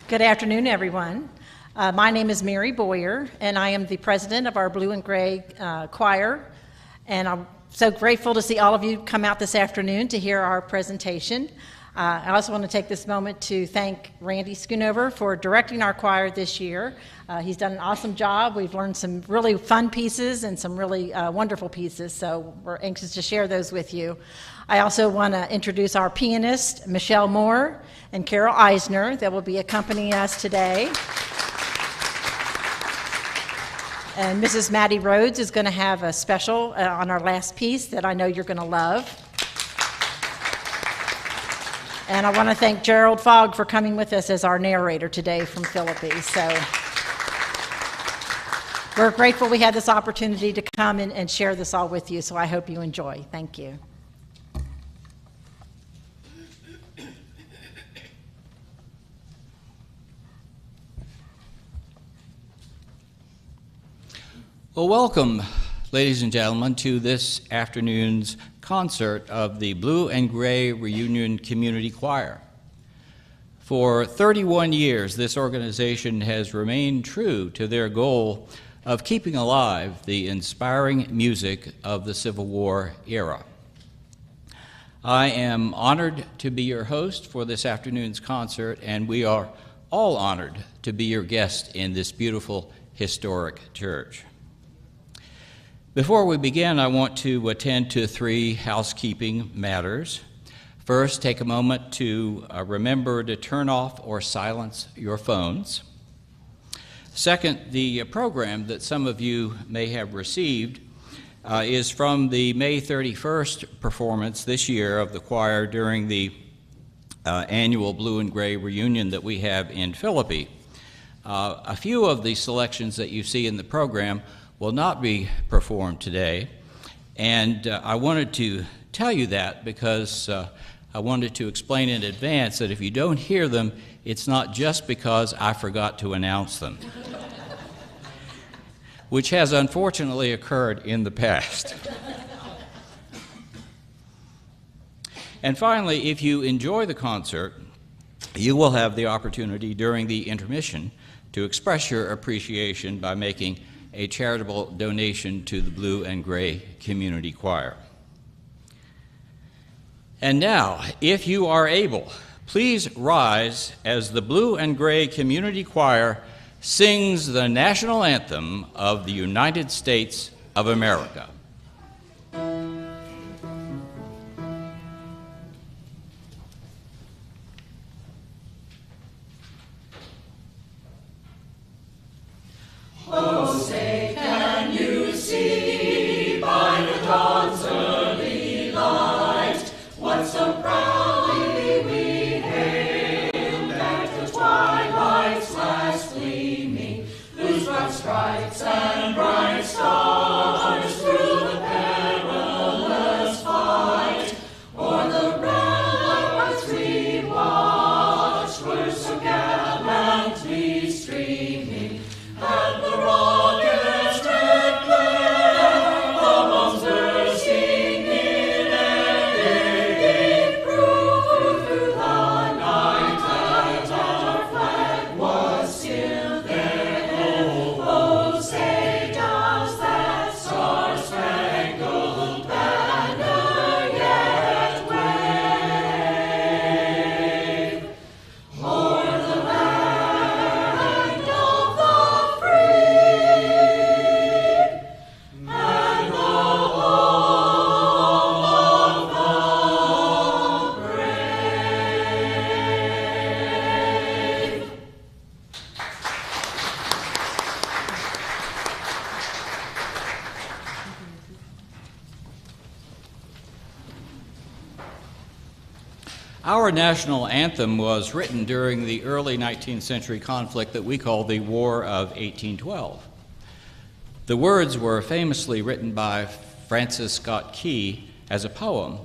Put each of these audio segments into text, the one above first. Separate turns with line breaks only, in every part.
Good afternoon, everyone. My name is Mary Boyer, and I am the president of our Blue and Gray choir. And I'm so grateful to see all of you come out this afternoon to hear our presentation. I also want to take this moment to thank Randy Schoonover for directing our choir this year. He's done an awesome job. We've learned some really fun pieces and some really wonderful pieces, so we're anxious to share those with you. I also want to introduce our pianist, Michele Moore, and Carol Isner, that will be accompanying us today. And Mrs. Maddie Rhodes is going to have a special on our last piece that I know you're going to love. And I want to thank Gerald Fogg for coming with us as our narrator today from Philippi. So we're grateful we had this opportunity to come and share this all with you, so I hope you enjoy. Thank you.
Well, welcome, ladies and gentlemen, to this afternoon's concert of the Blue and Gray Reunion Community Choir. For 31 years, this organization has remained true to their goal of keeping alive the inspiring music of the Civil War era. I am honored to be your host for this afternoon's concert, and we are all honored to be your guest in this beautiful historic church. Before we begin, I want to attend to three housekeeping matters. First, take a moment to remember to turn off or silence your phones. Second, the program that some of you may have received is from the May 31st performance this year of the choir during the annual Blue and Gray reunion that we have in Philippi. A few of the selections that you see in the program will not be performed today, and I wanted to tell you that because I wanted to explain in advance that if you don't hear them, it's not just because I forgot to announce them, which has unfortunately occurred in the past. And finally, if you enjoy the concert, you will have the opportunity during the intermission to express your appreciation by making a charitable donation to the Blue and Gray Community Choir. And now, if you are able, please rise as the Blue and Gray Community Choir sings the national anthem of the United States of America.
Oh, say, can you see by the dawn's early light what so proudly we hailed at the twilight's last gleaming, whose broad stripes and bright stars through the perilous fight o'er the ramparts we watched were so gallantly streaming, and the rocket's red glare, the bombs bursting in air, gave proof through the night that our flag was still there. Oh, say, does that star-spangled banner yet wave o'er the land of the free and the home of the brave?
Our national anthem was written during the early 19th century conflict that we call the War of 1812. The words were famously written by Francis Scott Key as a poem,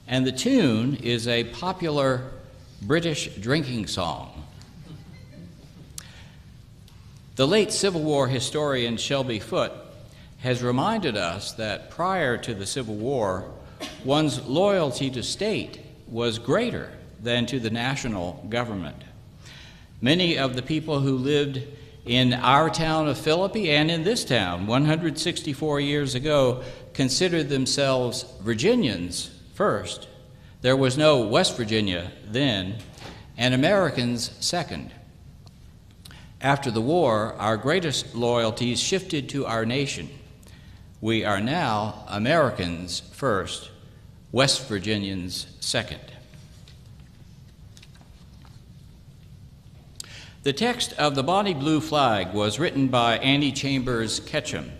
and the tune is a popular British drinking song. The late Civil War historian Shelby Foote has reminded us that prior to the Civil War, one's loyalty to state was greater than to the national government. Many of the people who lived in our town of Philippi and in this town 164 years ago considered themselves Virginians first. There was no West Virginia then, and Americans second. After the war, our greatest loyalties shifted to our nation. We are now Americans first, West Virginians second. The text of the Bonnie Blue Flag was written by Annie Chambers Ketchum.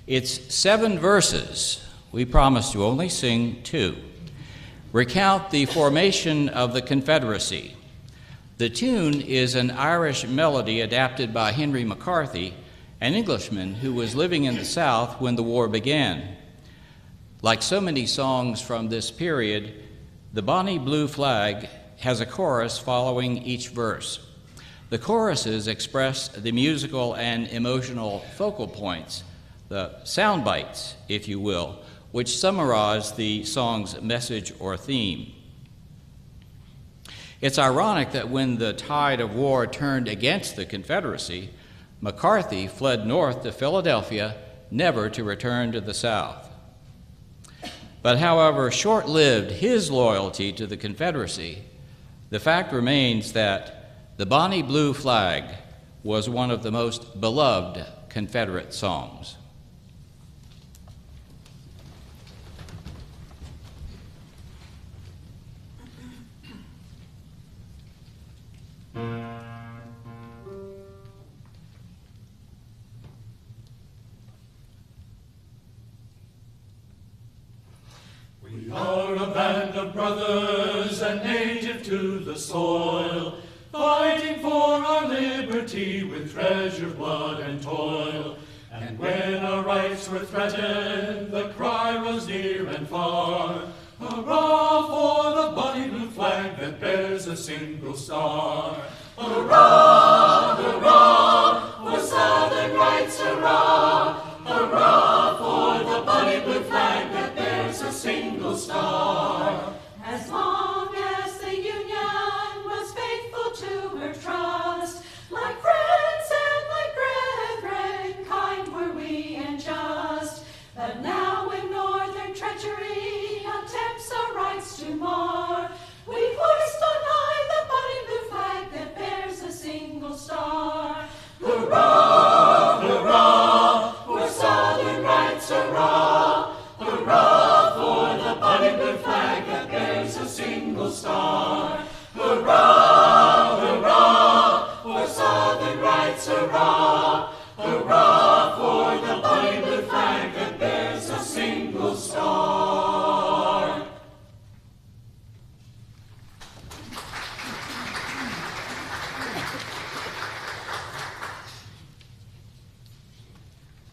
Its 7 verses, we promise to only sing 2, recount the formation of the Confederacy. The tune is an Irish melody adapted by Henry McCarthy, an Englishman who was living in the South when the war began. Like so many songs from this period, the Bonnie Blue Flag has a chorus following each verse. The choruses express the musical and emotional focal points, the sound bites, if you will, which summarize the song's message or theme. It's ironic that when the tide of war turned against the Confederacy, McCarthy fled north to Philadelphia, never to return to the South. But however short-lived his loyalty to the Confederacy, the fact remains that the Bonnie Blue Flag was one of the most beloved Confederate songs.
We are a band of brothers and native to the soil, fighting for our liberty with treasure, blood, and toil. And when our rights were threatened, the cry rose near and far, hurrah for the Bonnie Blue Flag that bears a single star. Hurrah, hurrah, for Southern rights, hurrah, hurrah for the Bonnie Blue Flag that bears a single star.
As long as the Union was faithful to her trust, like friends and like brethren, kind were we
star. Hurrah, hurrah, for Southern rights, hurrah. Hurrah for the bonny blue flag that bears a single star.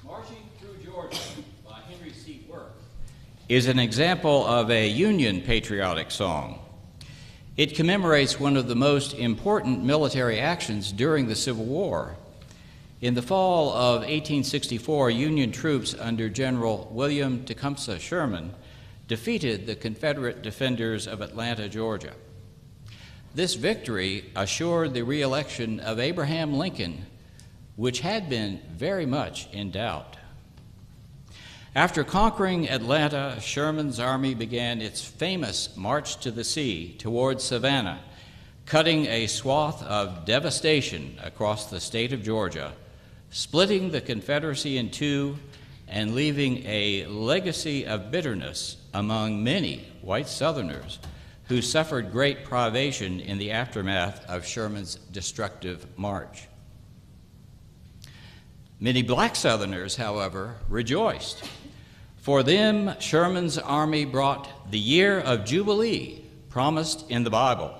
Marching Through Georgia by Henry C. Worth is an example of a Union patriotic song. It commemorates one of the most important military actions during the Civil War. In the fall of 1864, Union troops under General William Tecumseh Sherman defeated the Confederate defenders of Atlanta, Georgia. This victory assured the re-election of Abraham Lincoln, which had been very much in doubt. After conquering Atlanta, Sherman's army began its famous march to the sea towards Savannah, cutting a swath of devastation across the state of Georgia, splitting the Confederacy in two and leaving a legacy of bitterness among many white Southerners who suffered great privation in the aftermath of Sherman's destructive march. Many black Southerners, however, rejoiced. For them, Sherman's army brought the year of Jubilee promised in the Bible,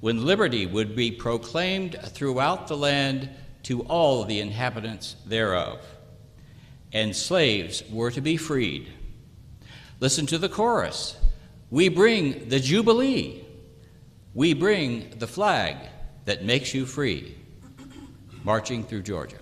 when liberty would be proclaimed throughout the land to all the inhabitants thereof, and slaves were to be freed. Listen to the chorus. We bring the Jubilee. We bring the flag that makes you free. Marching Through Georgia.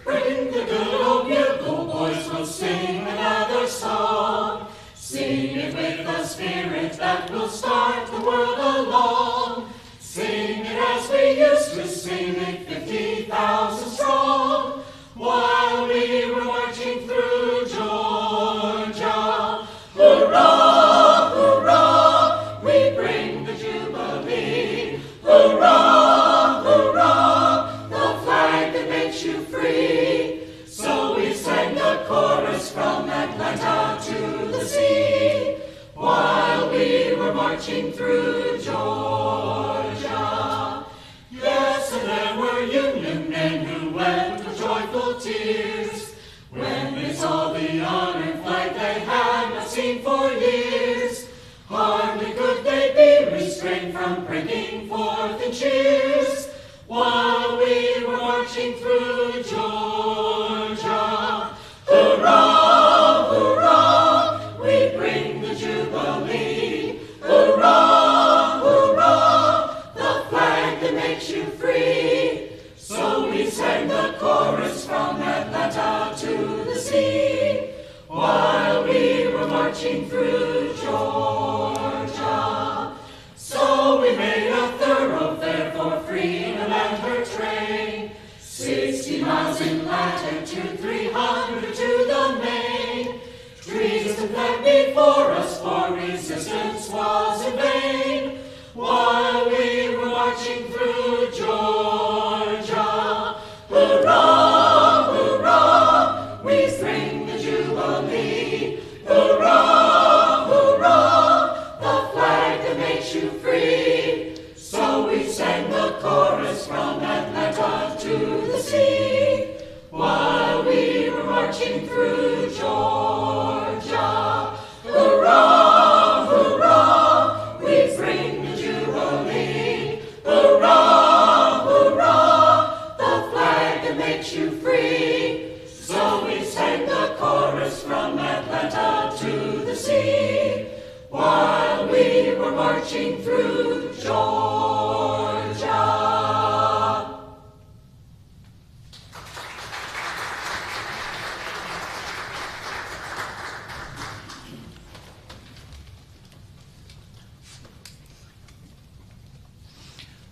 Bring the good old bugle, boys, we'll sing another song. Sing it with a spirit that will start the world along. Sing it as we used to sing it, 50,000 strong, while we were marching through Georgia. Hurrah, hurrah, we bring the Jubilee. Hurrah, hurrah, the flag that makes you free. So we sang the chorus from Atlanta to the sea, while we were marching through Georgia. Yes, and there were Union men who wept with joyful tears when they saw the honored flag they had not seen for years. Hardly could they be restrained from breaking forth in cheers while we were marching through Georgia. Hurrah, hurrah, we bring the Jubilee. Hurrah, hurrah, the flag that makes you free. So we sang the chorus from Atlanta to the sea, while we were marching through Georgia. So we made a thoroughfare for freedom and her train, 60 miles in latitude, 300 to the main. Treason fled before us, for resistance was in vain, while we were marching through Georgia. Hurrah, hurrah, we bring the Jubilee. Hurrah, hurrah, the flag that makes you free. So we sang the chorus from Atlanta to the sea, while we were marching through Georgia. Hurrah, hurrah, we bring the Jubilee. Hurrah, hurrah, the flag that makes you free. So we sang the chorus from Atlanta to the sea, while we were marching through Georgia.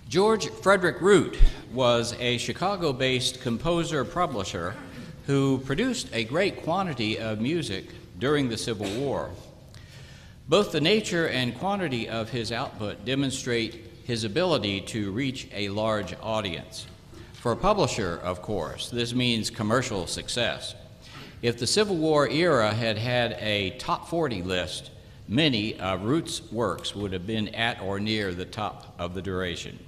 George Frederick Root was a Chicago-based composer-publisher who produced a great quantity of music during the Civil War. Both the nature and quantity of his output demonstrate his ability to reach a large audience. For a publisher, of course, this means commercial success. If the Civil War era had had a top 40 list, many of Root's works would have been at or near the top of the duration.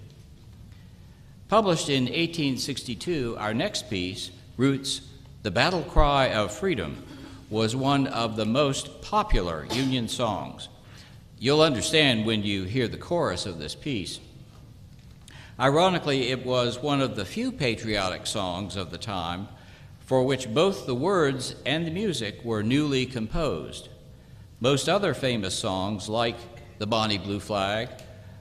Published in 1862, our next piece, Root's The Battle Cry of Freedom, was one of the most popular Union songs. You'll understand when you hear the chorus of this piece. Ironically, it was one of the few patriotic songs of the time for which both the words and the music were newly composed. Most other famous songs, like the Bonnie Blue Flag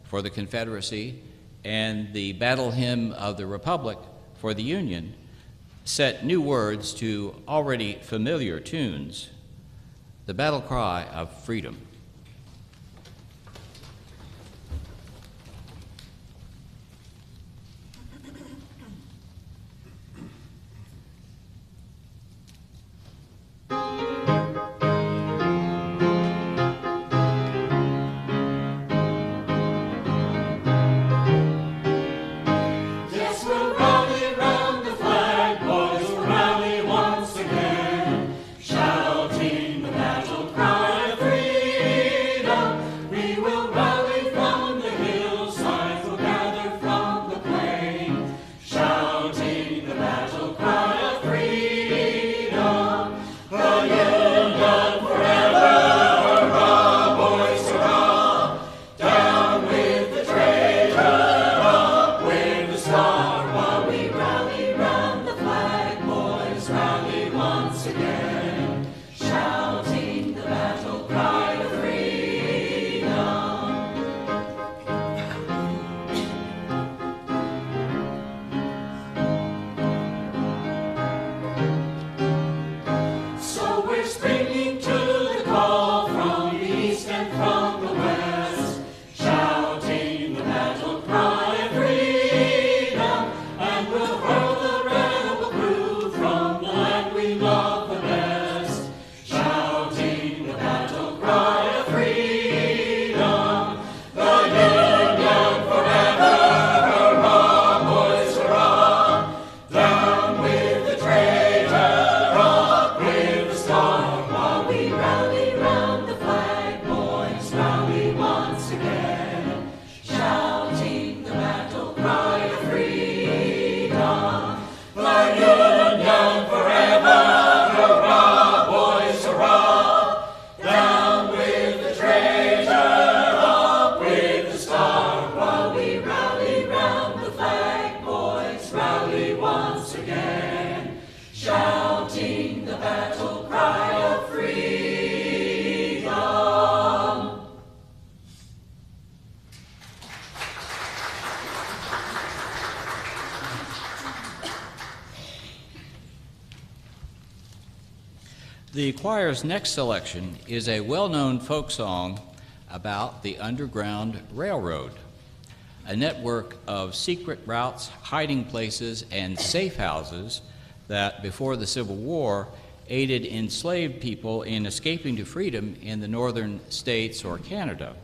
for the Confederacy and the Battle Hymn of the Republic for the Union, set new words to already familiar tunes. The Battle Cry of Freedom. The choir's next selection is a well-known folk song about the Underground Railroad, a network of secret routes, hiding places, and safe houses that, before the Civil War, aided enslaved people in escaping to freedom in the northern states or Canada.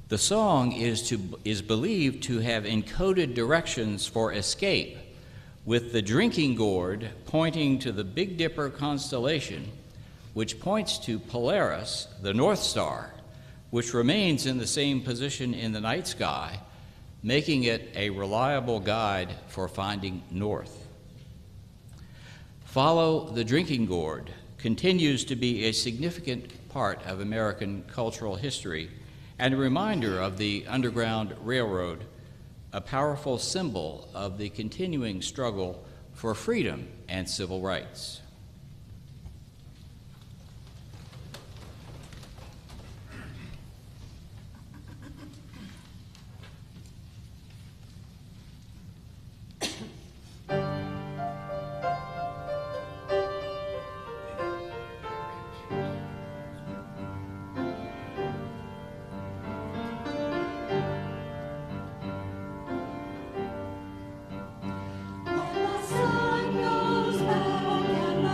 The song is believed to have encoded directions for escape, with the drinking gourd pointing to the Big Dipper constellation, which points to Polaris, the North Star, which remains in the same position in the night sky, making it a reliable guide for finding north. Follow the Drinking Gourd continues to be a significant part of American cultural history and a reminder of the Underground Railroad, a powerful symbol of the continuing struggle for freedom and civil rights.
When the sun goes back and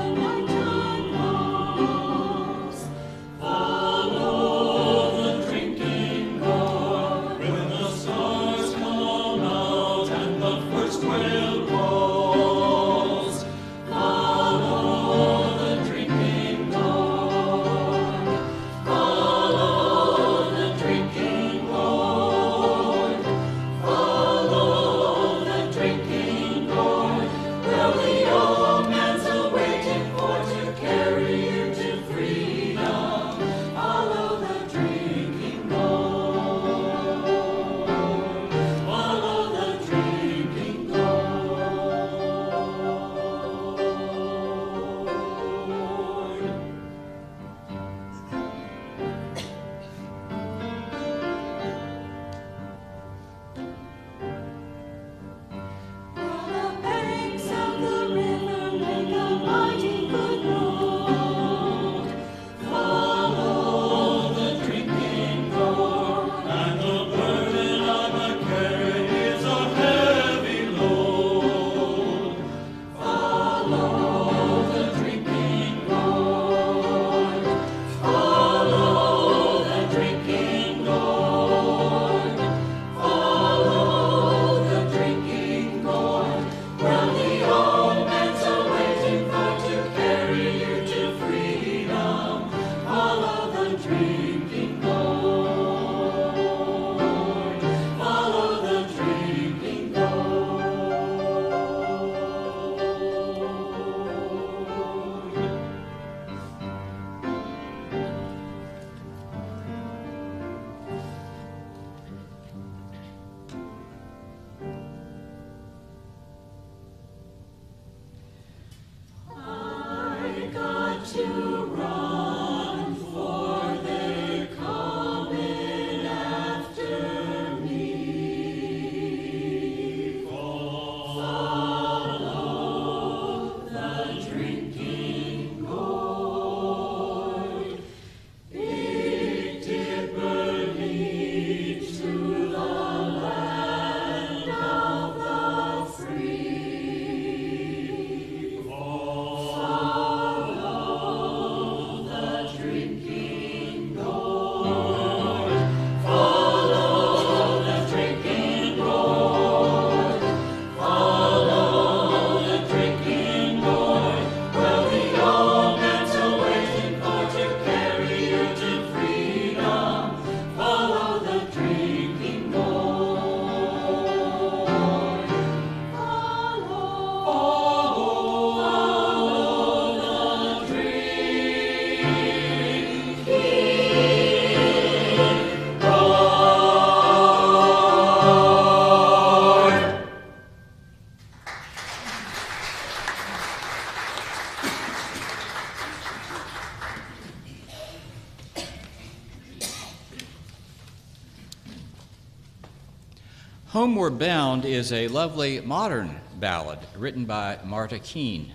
Homeward Bound is a lovely modern ballad written by Marta Keene.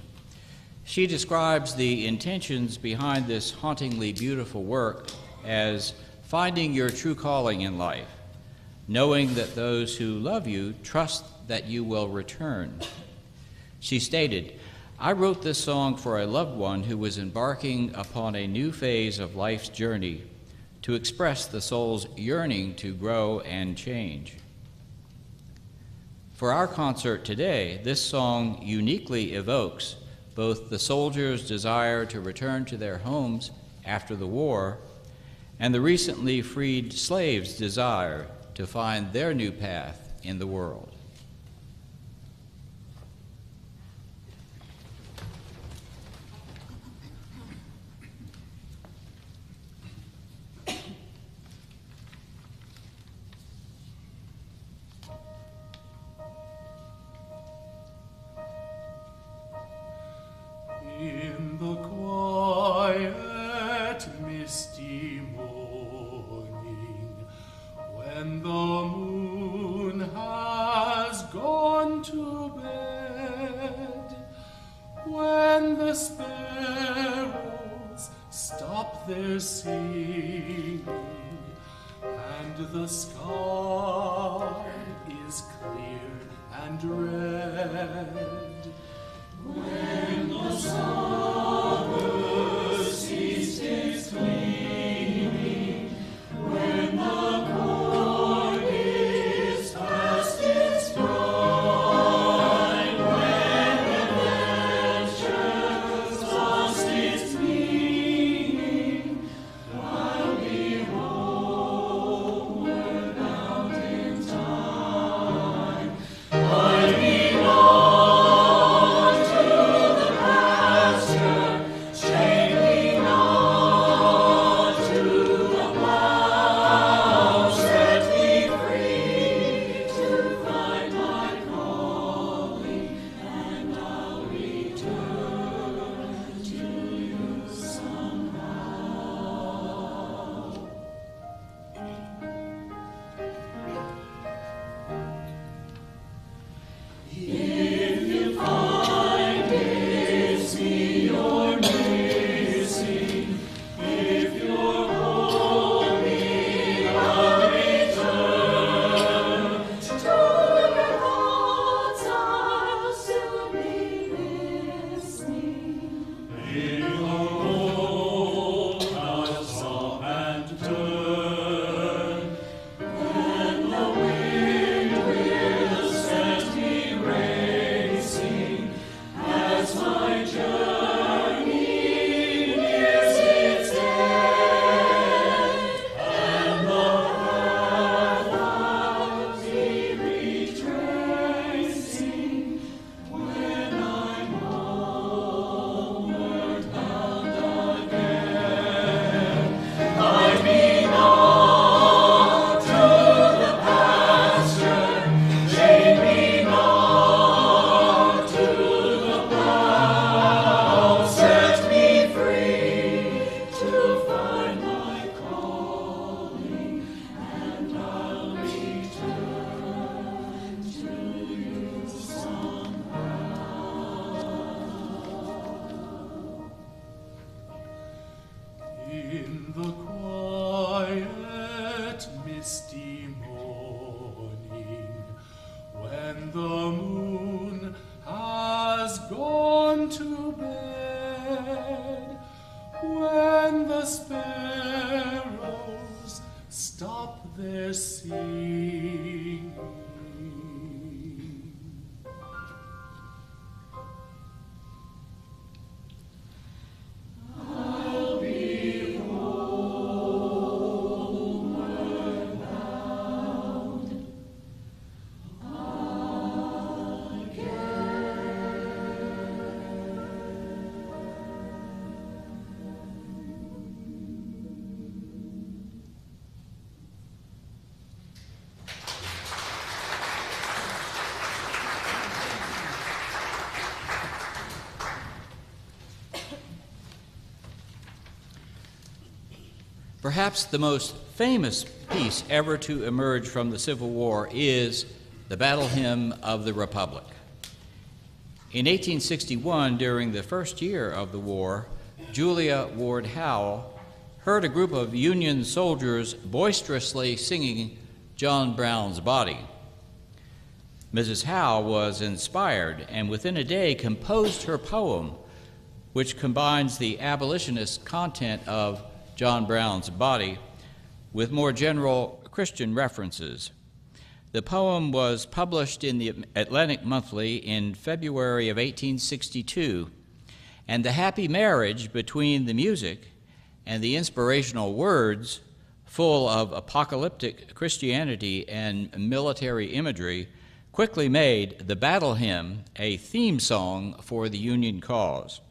She describes the intentions behind this hauntingly beautiful work as finding your true calling in life, knowing that those who love you trust that you will return. She stated, "I wrote this song for a loved one who was embarking upon a new phase of life's journey to express the soul's yearning to grow and change." For our concert today, this song uniquely evokes both the soldiers' desire to return to their homes after the war and the recently freed slaves' desire to find their new path in the world.
In the quiet, misty morning, when the moon has gone to bed, when the sparrows stop their singing, and the sky is clear and red, when the summer ceased its gleaming, when the corn is past its prime, when adventure's lost its meaning, I'll be homeward bound in time. I'll be in the quiet, misty morning, when the moon has gone to bed, when the sparrows stop their singing.
Perhaps the most famous piece ever to emerge from the Civil War is the Battle Hymn of the Republic. In 1861, during the first year of the war, Julia Ward Howe heard a group of Union soldiers boisterously singing John Brown's Body. Mrs. Howe was inspired and within a day composed her poem, which combines the abolitionist content of John Brown's Body with more general Christian references. The poem was published in the Atlantic Monthly in February of 1862, and the happy marriage between the music and the inspirational words, full of apocalyptic Christianity and military imagery, quickly made the battle hymn a theme song for the Union cause.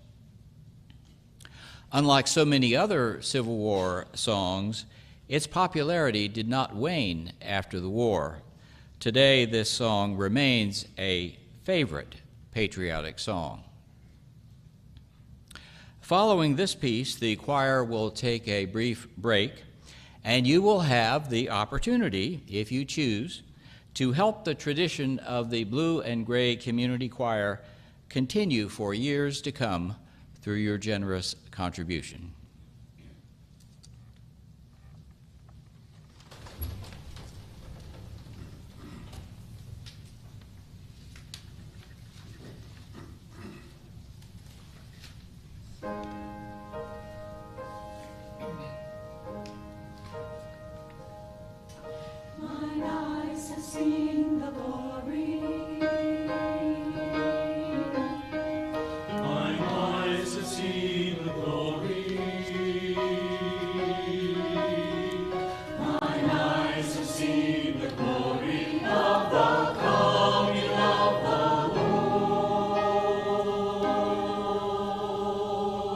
Unlike so many other Civil War songs, its popularity did not wane after the war. Today, this song remains a favorite patriotic song. Following this piece, the choir will take a brief break, and you will have the opportunity, if you choose, to help the tradition of the Blue and Gray Community Choir continue for years to come through your generous contribution.
Mine eyes have seen the glory.
Mine eyes have seen the glory. Mine eyes have seen the glory of the coming of the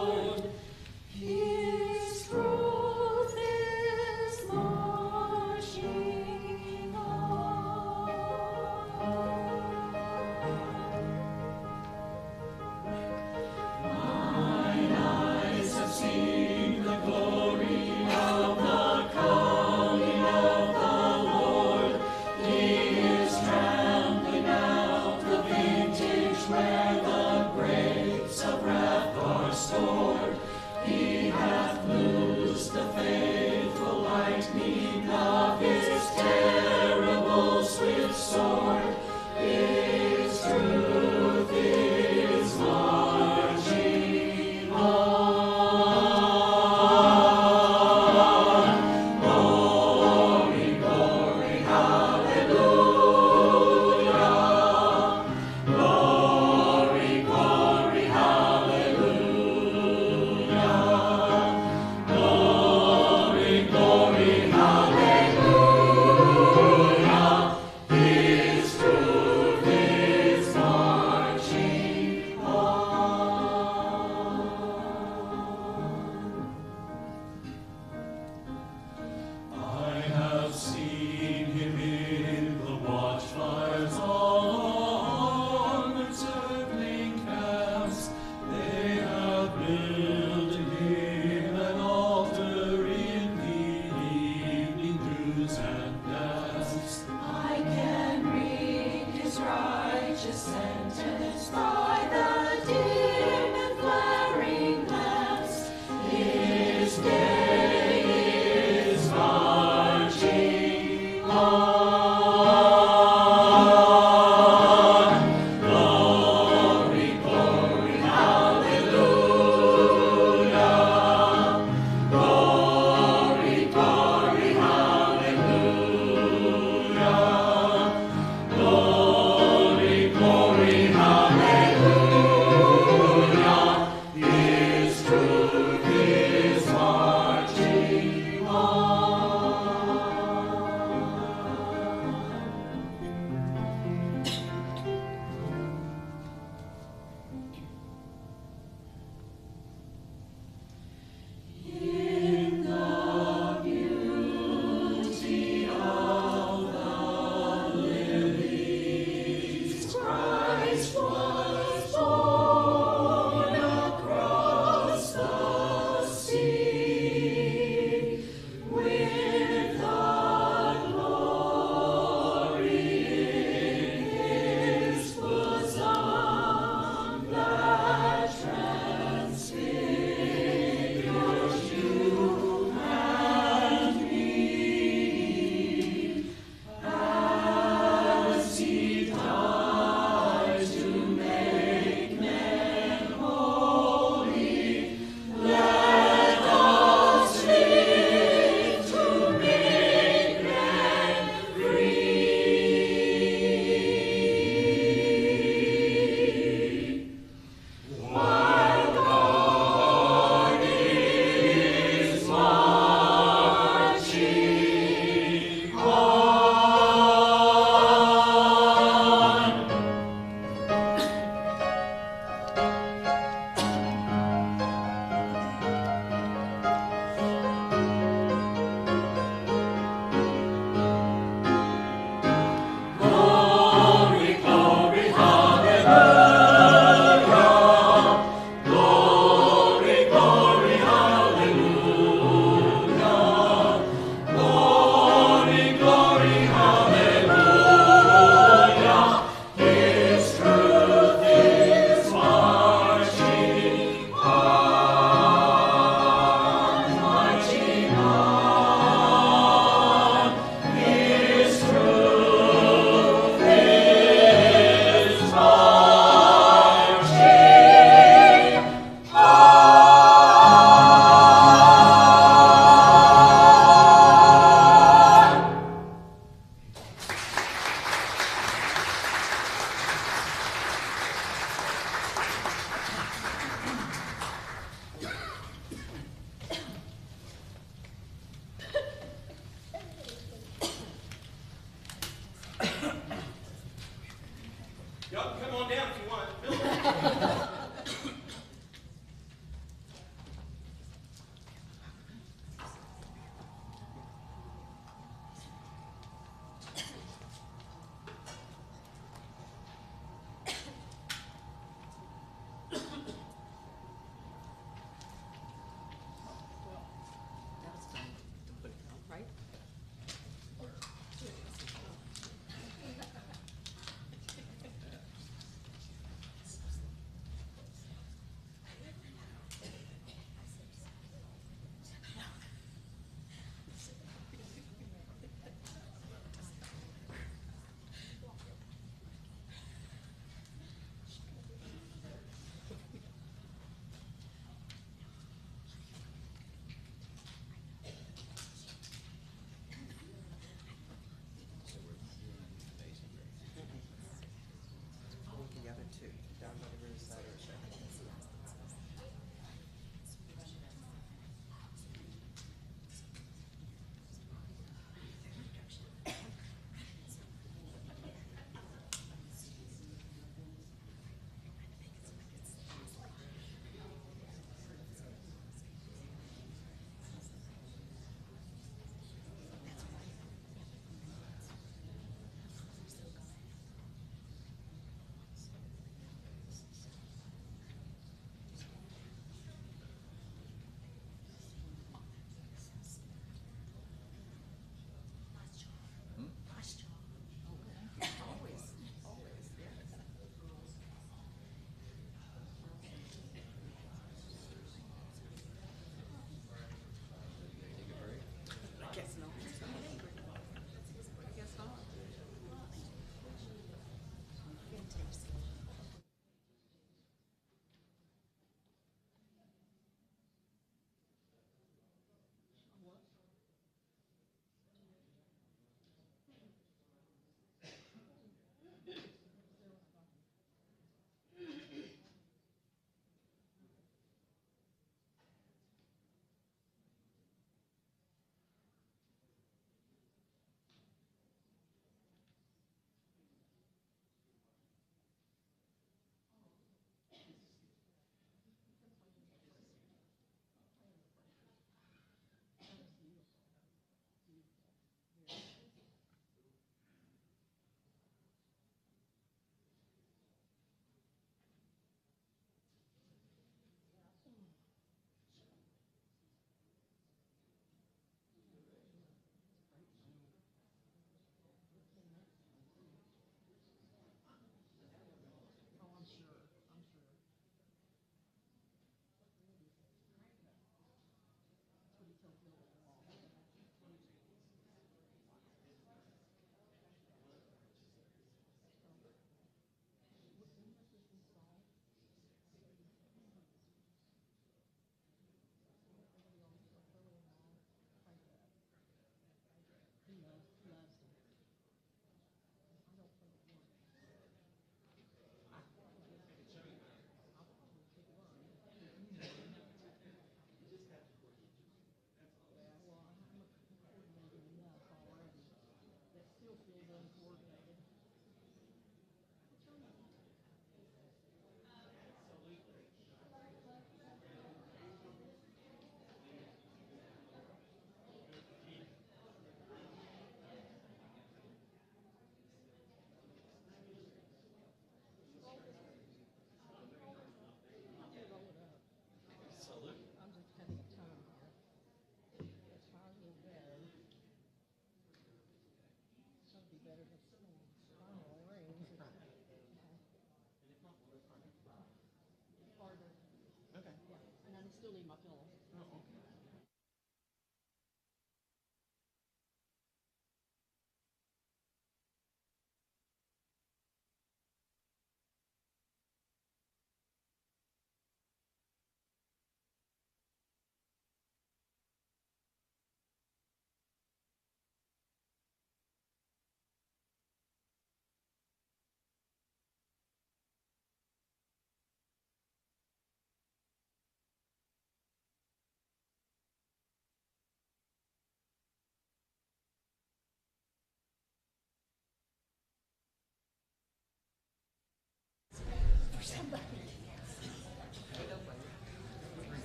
Lord.
His truth is marching on.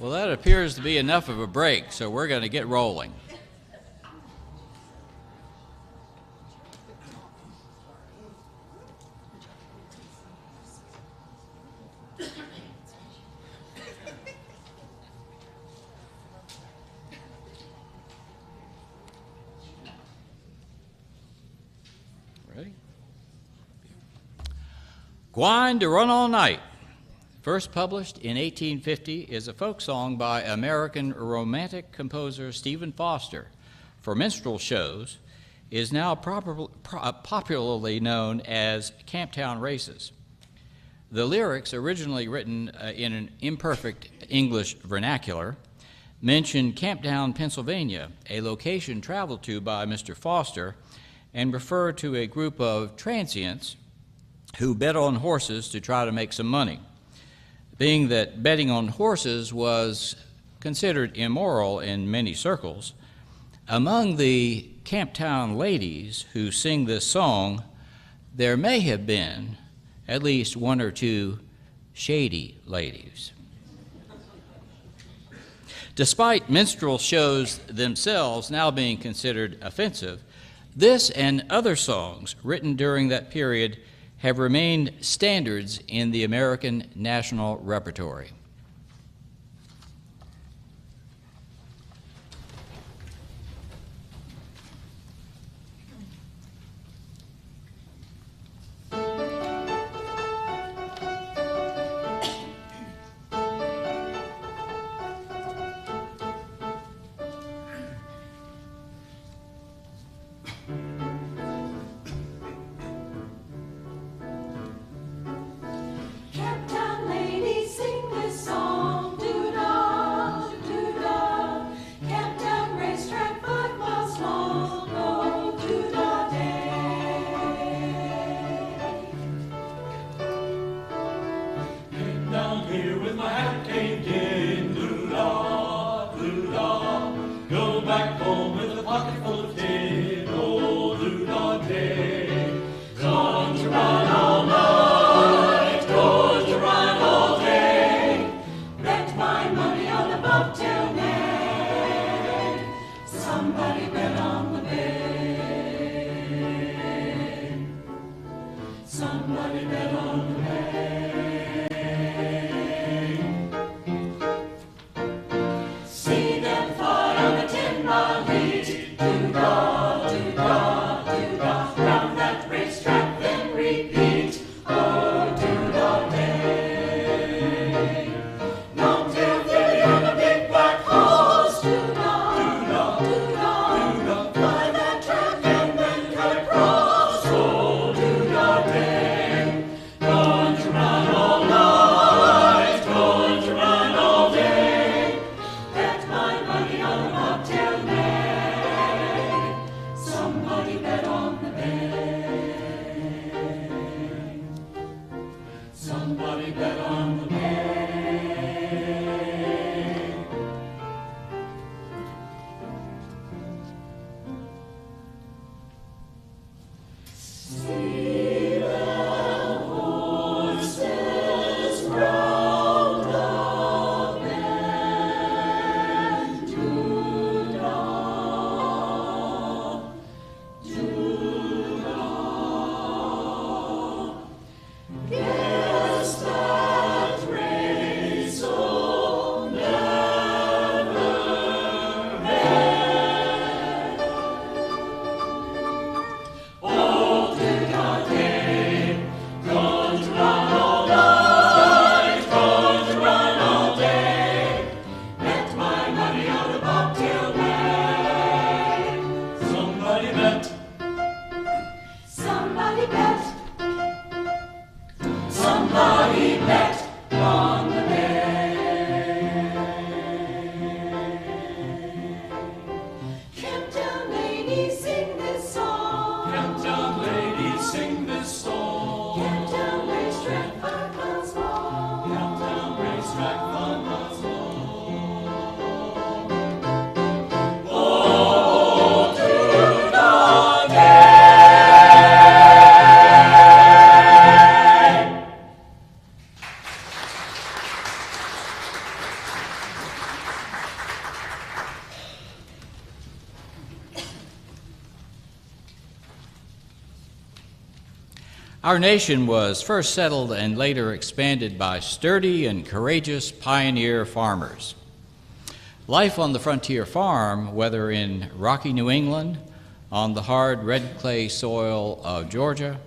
Well, that appears to be enough of a break, so we're going to get rolling. Ready? Gwine to Run All Night, first published in 1850, is a folk song by American romantic composer Stephen Foster for minstrel shows, is now popularly known as Camptown Races. The lyrics, originally written in an imperfect English vernacular, mention Camptown, Pennsylvania, a location traveled to by Mr. Foster, and refer to a group of transients who bet on horses to try to make some money. Being that betting on horses was considered immoral in many circles, among the Camptown ladies who sing this song, there may have been at least one or two shady ladies. Despite minstrel shows themselves now being considered offensive, this and other songs written during that period have remained standards in the American national repertory.
Camptown ladies sing this song, doo-dah, doo-dah. Camptown racetrack 5 miles long, oh, doo-dah day.
Came down here with my hat caved in, doo-dah, doo-dah. Go back home with a pocket full of tin, oh, doo-dah day. Gone to run all night, going to run all day.
Bet my money on a bobtail nag. Somebody bet on the bay. Somebody bet on the bay. See them fly on the 10-mile heat. Doo-dah, doo-dah, doo-dah. Round that racetrack then repeat. Oh, doo-dah day. Long-tailed filly on a big black horse. Doo-dah, doo-dah, doo-dah. Fly that track and then cut across. Oh, doo-dah day. Going to run all night, going to run all day. Bet my money on a bobtail nag.
Our nation was first settled and later expanded by sturdy and courageous pioneer farmers. Life on the frontier farm, whether in rocky New England, on the hard red clay soil of Georgia,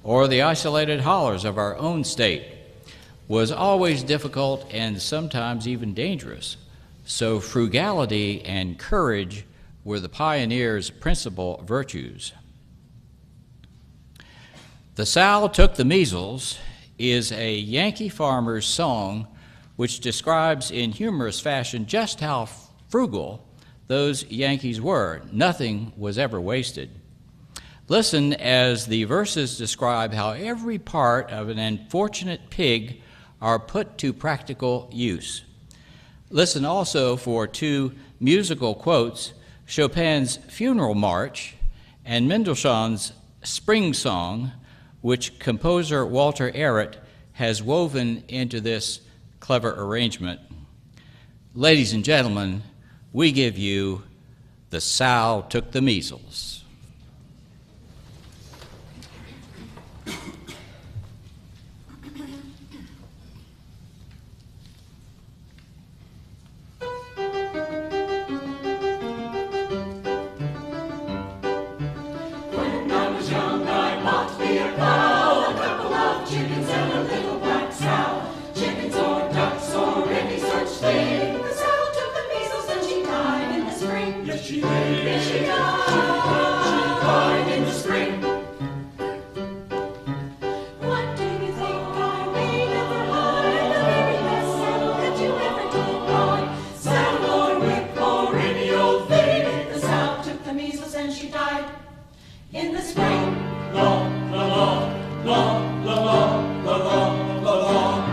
or the isolated hollers of our own state, was always difficult and sometimes even dangerous. So frugality and courage were the pioneers' principal virtues. "The Sow Took the Measles" is a Yankee farmer's song which describes in humorous fashion just how frugal those Yankees were. Nothing was ever wasted. Listen as the verses describe how every part of an unfortunate pig are put to practical use. Listen also for two musical quotes, Chopin's Funeral March and Mendelssohn's Spring Song, which composer Walter Arrett has woven into this clever arrangement. Ladies and gentlemen, we give you "The Sow Took the Measles."
When I was young, I bought me a cow, a couple of chickens and a little black sow. Chickens or ducks or any such thing. The sow took the measles and she died in the spring.
Yes, she did.
Yes, she died in the spring. What do you think I made of her hide? The very best saddle that you ever did buy. Saddle or whip or any old thing. The sow took the measles and she died in the spring.
La, la, la, la, la, la, la, la, la, la.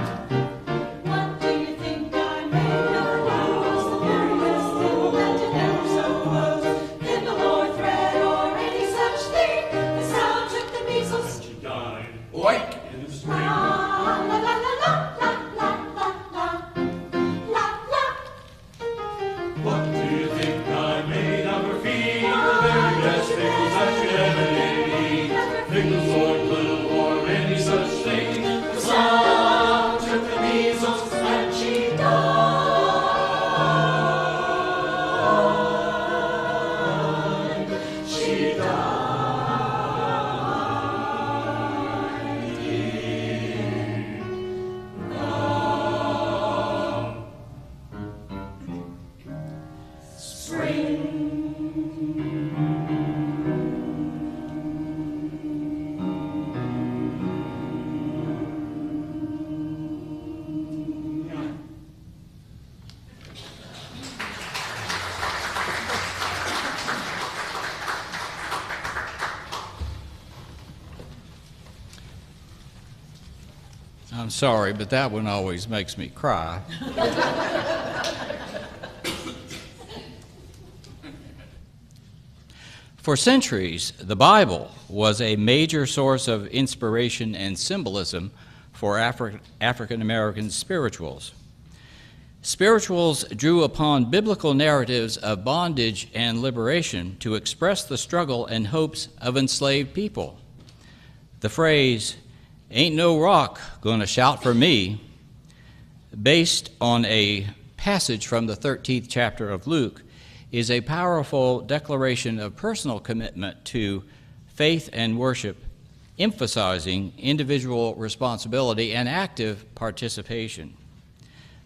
What do you think I made of her nose? The very best thing that did ever so close. Thimble or thread or any such thing. The sow took the measles.
She died
Oink!
in the
La
spring.
la la la la la la la la la.
What do you think I made of her feet? The very best pickles that you ever did eat. Pickles or glue or any such thing. The sow took the measles and she died. She died.
I'm sorry, but that one always makes me cry. For centuries, the Bible was a major source of inspiration and symbolism for African American spirituals. Spirituals drew upon biblical narratives of bondage and liberation to express the struggle and hopes of enslaved people. The phrase, "Ain't no rock gonna shout for me," based on a passage from the 13th chapter of Luke, is a powerful declaration of personal commitment to faith and worship, emphasizing individual responsibility and active participation.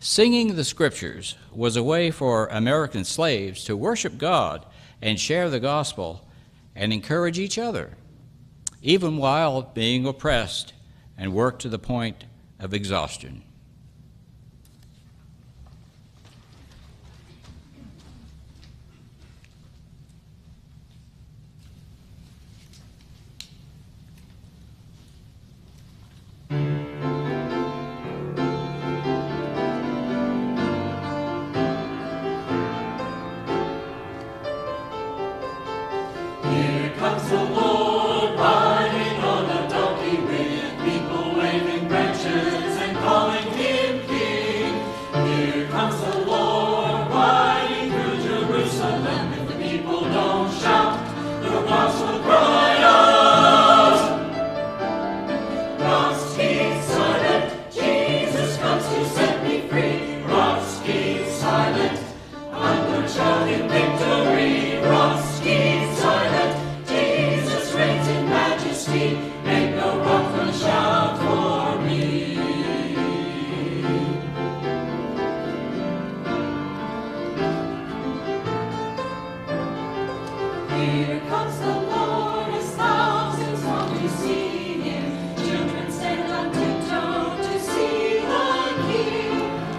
Singing the scriptures was a way for American slaves to worship God and share the gospel and encourage each other, even while being oppressed and worked to the point of exhaustion.
Here comes the Lord riding on a donkey with people waving branches and calling him king. Here comes the Lord riding through Jerusalem. If the people don't shout, the rocks will cry out.
Here comes the Lord, as thousands long to see him. Children stand on tiptoe to see the King.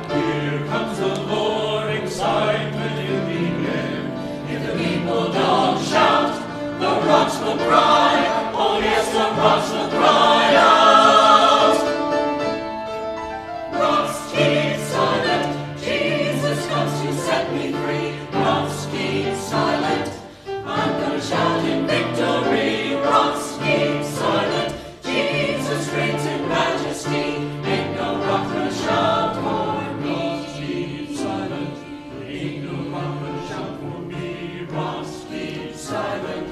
Here comes the Lord, excitement in the air.
If the people don't shout, the rocks will cry. Oh yes, the rocks will cry out. Rocks keep silent. Jesus comes to set me free. Rocks keep silent. I'm gonna shout in victory. Rocks keep silent. Jesus reigns in majesty. Ain't no rock gonna shout for me.
Keep silent. Ain't no rock gonna shout for me. Rocks keep silent.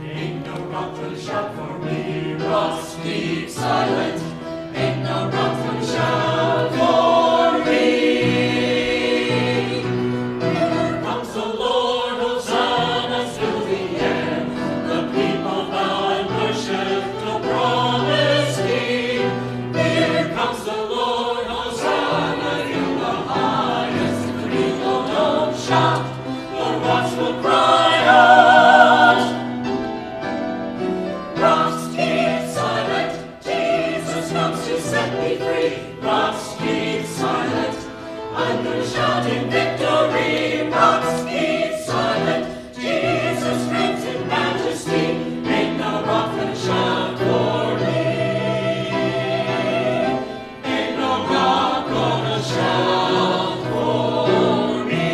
Ain't no rock gonna shout for me.
Rocks keep silent. Ain't no rock gonna shout for me.
Here comes the Lord, Hosanna fill the air. The people bow and worship the promised King. Here comes the Lord, Hosanna in the highest.
If the people don't shout,
The rocks will cry out.
rocks keep silent. Jesus comes to set me free. Rocks keep silent. I'm gonna shout in victory. Rocks keep silent. Jesus reigns in majesty. Ain't no rock gonna shout for me. Ain't no rock gonna shout for me.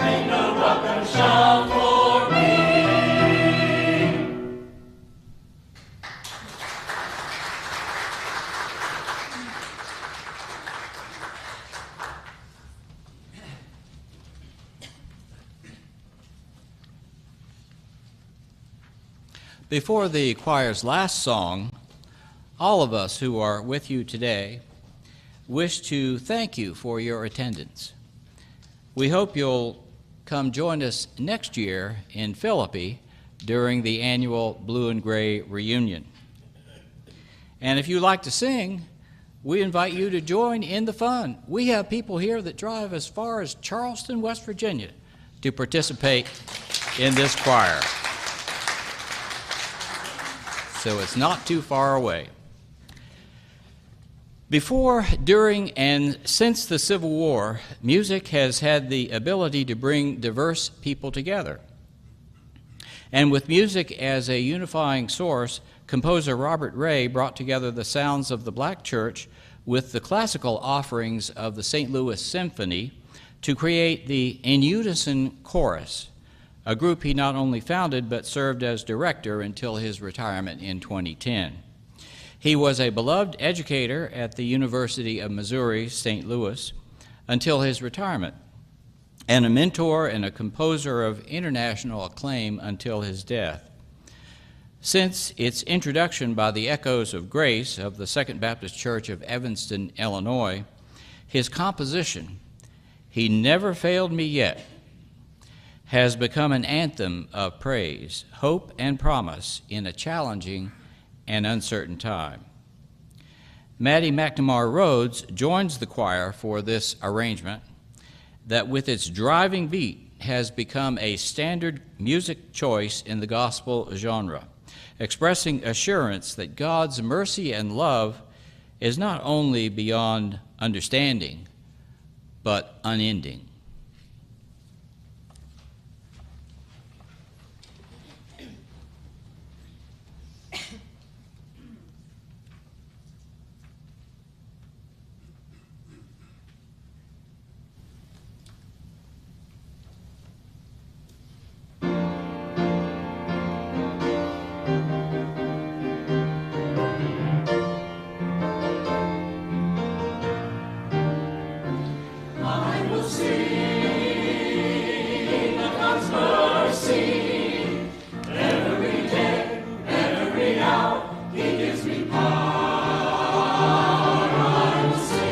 Ain't no rock gonna shout for me.
Before the choir's last song, all of us who are with you today wish to thank you for your attendance. We hope you'll come join us next year in Philippi during the annual Blue and Gray reunion. And if you like to sing, we invite you to join in the fun. We have people here that drive as far as Charleston, West Virginia to participate in this choir. So it's not too far away. Before, during, and since the Civil War, music has had the ability to bring diverse people together. And with music as a unifying source, composer Robert Ray brought together the sounds of the Black church with the classical offerings of the St. Louis Symphony to create the In Unison Chorus, a group he not only founded but served as director until his retirement in 2010. He was a beloved educator at the University of Missouri, St. Louis, until his retirement, and a mentor and a composer of international acclaim until his death. Since its introduction by the Echoes of Grace of the Second Baptist Church of Evanston, Illinois, his composition, He Never Failed Me Yet, has become an anthem of praise, hope, and promise in a challenging and uncertain time. Maddie McNamara Rhodes joins the choir for this arrangement that, with its driving beat, has become a standard music choice in the gospel genre, expressing assurance that God's mercy and love is not only beyond understanding, but unending.
I will sing of God's mercy. Every day, every hour, He gives me power. I will sing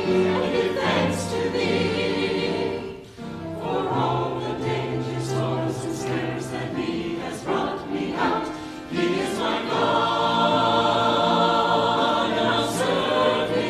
and give thanks to Thee for all the dangers, toils, and snares that He has brought me out. He is my God, and I'll serve Him.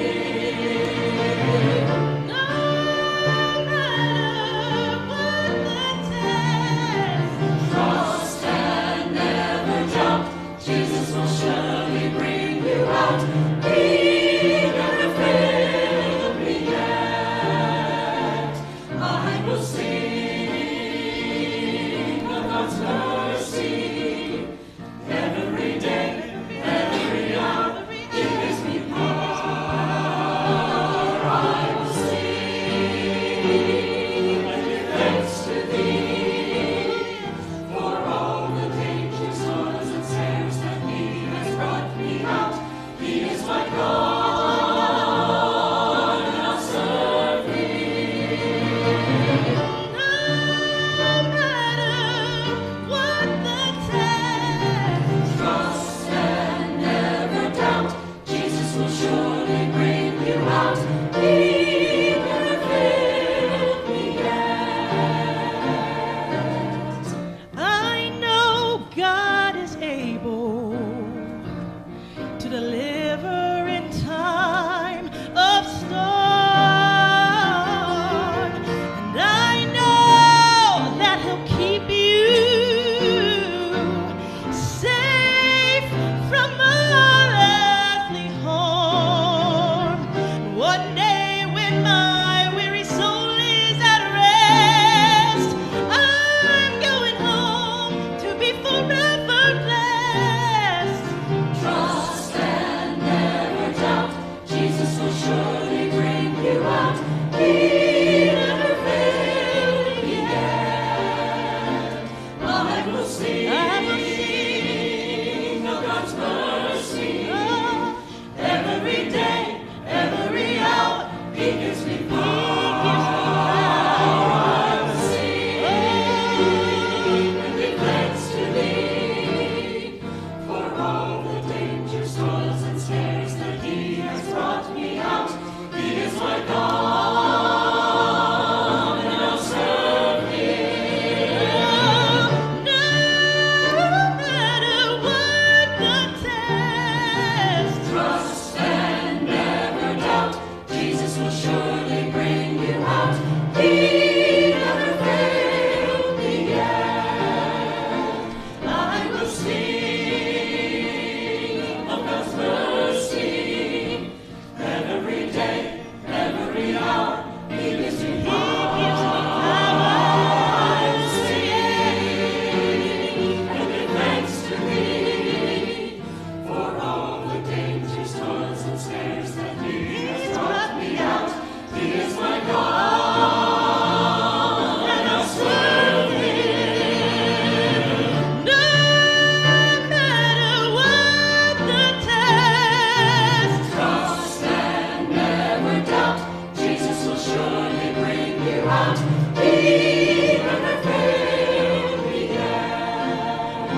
out. He never failed me yet.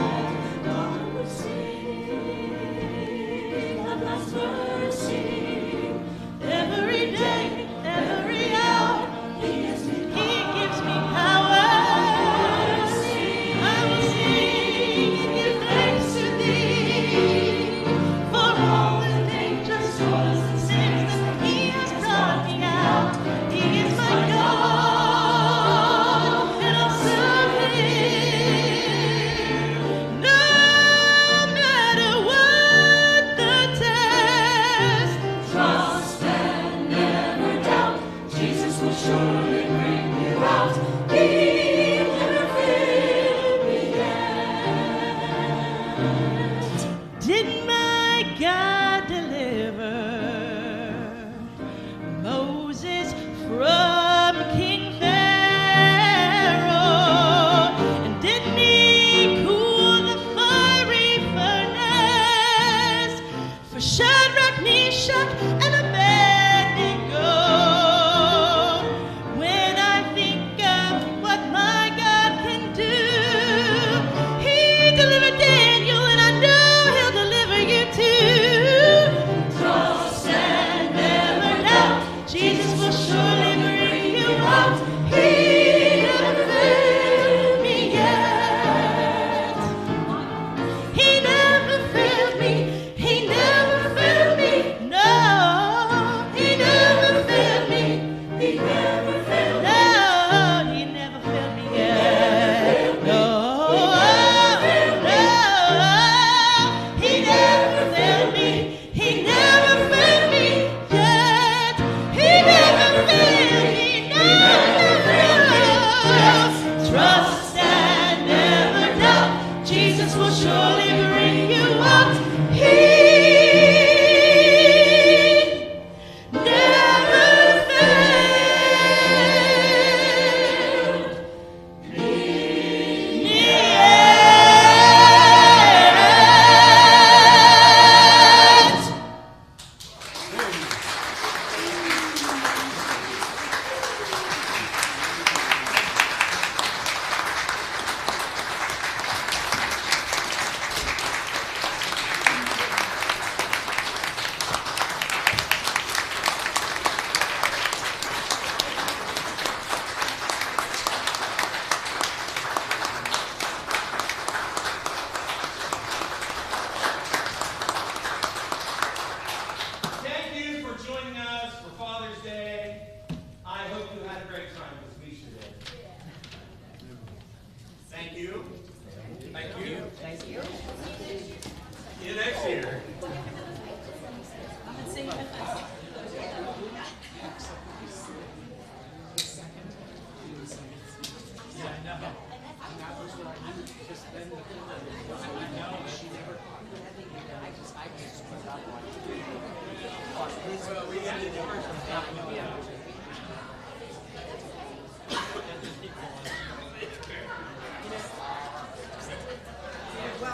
I will sing of God's mercy every day, every hour. He gives me power. I will sing and give thanks to Thee for all the dangers, toils, and sins that He has brought me out. He is my God, and I'll serve Him. No matter what the test, trust and never doubt. Jesus will surely bring you out. He'll never fail me yet. Did my God deliver Moses from King Pharaoh? And didn't He cool the fiery furnace for Shadrach, Meshach, and Abednego? When I think of what my God can do, He delivered Daniel, and I know He'll deliver you too. Trust and never doubt. Jesus will surely bring you out. He never failed me yet. He never failed me. He never failed me. No, He never failed me. He never failed me. No, He never failed me yet. No, He never failed me. He never failed me yet. He never failed me. No, trust and never doubt. Jesus will surely bring you out. He never failed me yet.
Thank you for joining us for Father's Day. I hope you had a great time with Misha today. Thank you. Thank you. Thank you. See you next year. Well, we ended the first one.